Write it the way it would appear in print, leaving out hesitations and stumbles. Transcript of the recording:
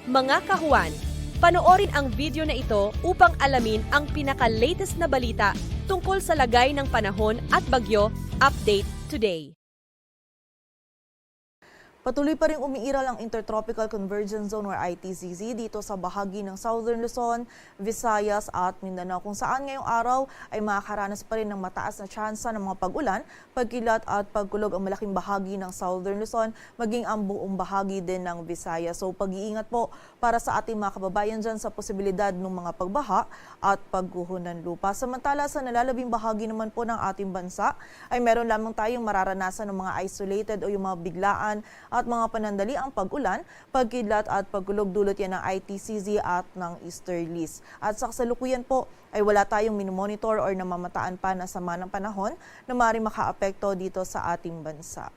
Mga kahuwan, panoorin ang video na ito upang alamin ang pinaka-latest na balita tungkol sa lagay ng panahon at bagyo. Update today. Patuloy pa rin umiiral ang Intertropical Convergence Zone or ITCZ dito sa bahagi ng Southern Luzon, Visayas at Mindanao kung saan ngayong araw ay makakaranas pa rin ng mataas na tsansa ng mga pag-ulan, pagkilat at pagkulog ang malaking bahagi ng Southern Luzon maging ang buong bahagi din ng Visayas. So pag-iingat po para sa ating mga kababayan dyan sa posibilidad ng mga pagbaha at pagguho ng lupa. Samantala sa nalalabing bahagi naman po ng ating bansa ay meron lamang tayong mararanasan ng mga isolated o yung mga biglaan at mga panandali ang pag-ulan, pagkidlat at pagkulog dulot yan ng ITCZ at ng easterlies. At sa kasalukuyan po ay wala tayong minomonitor or namamataan pa na sama ng panahon na maaaring makaapekto dito sa ating bansa.